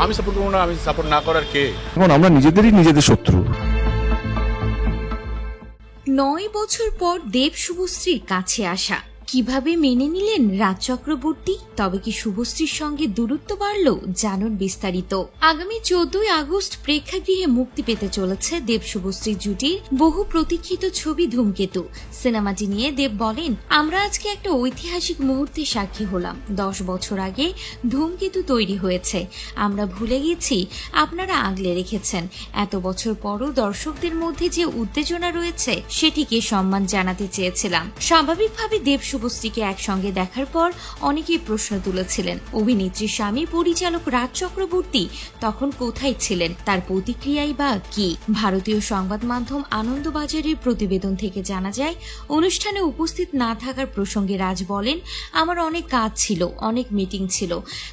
আমি সাপোর্ট করবো না, আমি সাপোর্ট না করার কে? এখন আমরা নিজেদের শত্রু। 9 বছর পর দেব শুভশ্রীর কাছে আসা কিভাবে মেনে নিলেন রাজ চক্রবর্তী? তবে কি শুভশ্রীর সঙ্গে দূরত্ব বাড়ল? জানুন বিস্তারিত। আগামী 14 আগস্ট প্রেক্ষাগৃহে মুক্তি পেতে চলেছে দেব শুভশ্রী জুটির বহু প্রতীক্ষিত ছবি ধূমকেতু। সিনেমাটি নিয়ে দেব বলেন, আমরা আজকে একটা ঐতিহাসিক মুহূর্তে সাক্ষী হলাম। 10 বছর আগে ধূমকেতু তৈরি হয়েছে, আমরা ভুলে গেছি, আপনারা আগলে রেখেছেন। এত বছর পরও দর্শকদের মধ্যে যে উত্তেজনা রয়েছে সেটিকে সম্মান জানাতে চেয়েছিলাম। স্বাভাবিকভাবে দেব শুভশ্রীকে একসঙ্গে দেখার পর অনেকেই প্রশ্ন তুলেছিলেন, অভিনেত্রীর স্বামী পরিচালক রাজ চক্রবর্তী তখন কোথায় ছিলেন, তার প্রতিক্রিয়াই বা কি? ভারতীয় সংবাদ মাধ্যম আনন্দবাজারের প্রতিবেদন থেকে জানা যায়, অনুষ্ঠানে উপস্থিত না থাকার প্রসঙ্গে রাজ বলেন, আমার অনেক কাজ ছিল, অনেক মিটিং ছিল,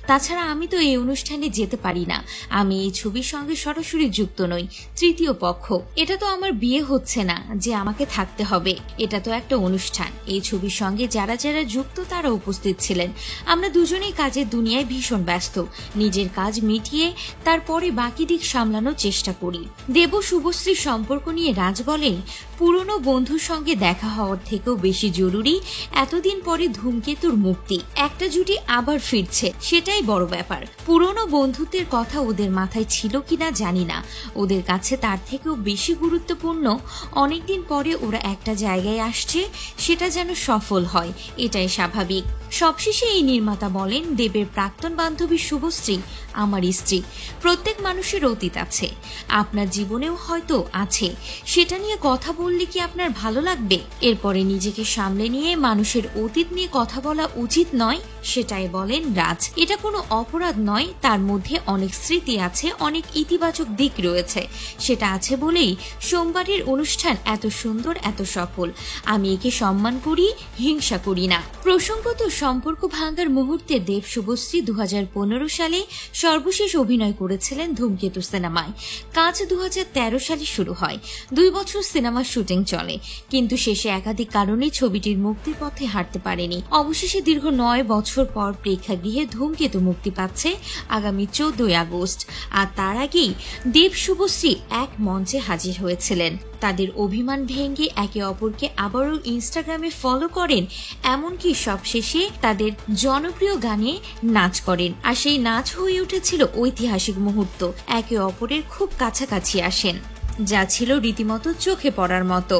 তাছাড়া আমি তো এই অনুষ্ঠানে যেতে পারি না। আমি এই ছবির সঙ্গে সরাসরি যুক্ত নই, তৃতীয় পক্ষ। এটা তো আমার বিয়ে হচ্ছে না যে আমাকে থাকতে হবে, এটা তো একটা অনুষ্ঠান। এই ছবির সঙ্গে যারা যারা যুক্ত তারা উপস্থিত ছিলেন। আমরা দুজনেই কাজের দুনিয়ায় ভীষণ ব্যস্ত, নিজের কাজ মিটিয়ে তারপরে বাকি দিক সামলানোর চেষ্টা করি। দেব শুভশ্রীর সম্পর্ক নিয়ে রাজ বলেন, পুরনো বন্ধুর সঙ্গে দেখা হওয়ার থেকেও বেশি জরুরি এতদিন পরে ধূমকেতুর মুক্তি। একটা জুটি আবার ফিরছে, সেটাই বড় ব্যাপার। পুরনো বন্ধুত্বের কথা ওদের মাথায় ছিল কিনা জানি না, ওদের কাছে তার থেকেও বেশি গুরুত্বপূর্ণ অনেকদিন পরে ওরা একটা জায়গায় আসছে, সেটা যেন সফল হয়, এটাই স্বাভাবিক। সবশেষে এই নির্মাতা বলেন, দেবের প্রাক্তন বান্ধবী শুভশ্রী আমার স্ত্রী। প্রত্যেক মানুষের অতীত আছে, আপনার জীবনেও হয়তো আছে, সেটা নিয়ে কথা বললে কি আপনার ভালো লাগবে? এরপরে নিজেকে সামলে নিয়ে মানুষের অতীত নিয়ে কথা বলা উচিত নয়, সেটাই বলেন রাজ। এটা কোনো অপরাধ নয়, তার মধ্যে অনেক স্মৃতি আছে, অনেক ইতিবাচক দিক রয়েছে, সেটা আছে বলেই সোমবারের অনুষ্ঠান এত সুন্দর, এত সফল। আমি একে সম্মান করি, হিংসা করি না। প্রসঙ্গত, সম্পর্ক ভাঙার মুহূর্তে দেব শুভশ্রী 2015 সালে সর্বশেষ অভিনয় করেছিলেন ধূমকেতু সিনেমায়। কাজ 2013 সালে শুরু হয়। 2 বছর সিনেমার শুটিং চলে, কিন্তু শেষে একাধিক কারণে ছবিটির মুক্তির পথে হাঁটতে পারেনি। অবশেষে দীর্ঘ 9 বছর পর প্রেক্ষাগৃহে ধূমকেতু মুক্তি পাচ্ছে আগামী 14 আগস্ট। আর তার আগেই দেব শুভশ্রী এক মঞ্চে হাজির হয়েছিলেন। তাদের অভিমান ভেঙে একে অপরকে আবারও ইনস্টাগ্রামে ফলো করেন, এমনকি সবশেষে তাদের জনপ্রিয় গানে নাচ করেন। আর সেই নাচ হয়ে উঠেছিল ঐতিহাসিক মুহূর্ত। একে অপরের খুব কাছাকাছি আসেন, যা ছিল রীতিমতো চোখে পড়ার মতো।